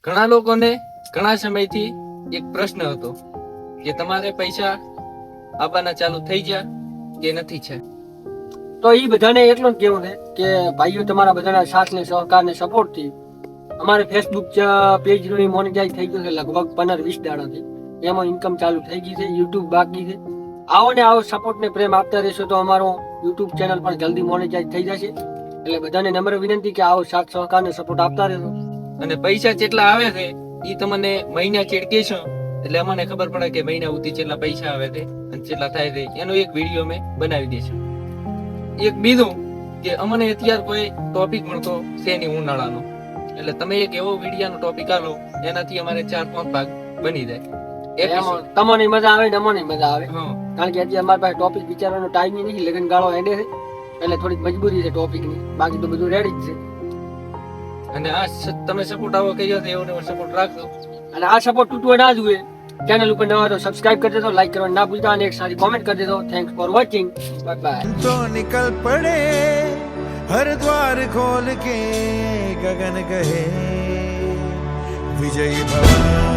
ઘણા લોકોને ઘણા સમયથી એક પ્રશ્ન હતો કે તમારે પૈસા આવવાના ચાલુ થઈ ગયા કે નથી છે. તો એ બધાને એટલું જ કહેવું છે કે ભાઈઓ તમારા બધાના સાથ ને સહકાર ને સપોર્ટ થી અમારે ફેસબુક પેજ મોનેટાઈઝ થઈ ગયું છે લગભગ 15-20 દાડાથી. એમાં ઇન્કમ ચાલુ થઈ ગઈ છે. યુટ્યુબ બાકી છે. આવો ને આવો સપોર્ટ ને પ્રેમ આપતા રહેશો તો અમારો યુટ્યુબ ચેનલ પણ જલ્દી મોનેટાઈઝ થઈ જશે. એટલે બધાને નમ્ર વિનંતી કે આવો સાથ સહકાર ને સપોર્ટ આપતા રહેશો. અને પૈસા જેટલા આવે છે એ તમને મહિના ચેડ કહેશો એટલે અમને ખબર પડે કે મહિના સુધી જેટલા પૈસા આવે છે અને જેટલા થાય છે એનો એક વિડીયો અમે બનાવી દઈશું. એક બીજું કે અમને અત્યારે કોઈ ટોપિક મળતો છે નહીં ઉનાળાનો, એટલે તમે એક એવો વિડીયાનો ટોપિક આલો એનાથી અમારે 4-5 ભાગ બની જાય. એમાં તમને મજા આવે ને અમને મજા આવે. હા, કારણ કે હજી અમારી પાસે ટોપિક વિચારવાનો ટાઈમ નથી. લગન ગાળો હેડે છે એટલે થોડીક મજબૂરી છે ટોપિક ની. બાકી તો બધું રેડી જ છે. અને આ તમે સપોર્ટ આવો કર્યો તો એવો સપોર્ટ રાખજો. અને આ સપોર્ટ તૂટવો ના જોઈએ. ચેનલ ઉપર નવા તો સબસ્ક્રાઇબ કરી દેજો, લાઈક કરવાનું ના ભૂલતા અને એક સારી કોમેન્ટ કરી દેજો. Thanks for watching. Bye bye. तो निकल पड़े हर द्वार खोल के गगन कहे विजयी भव.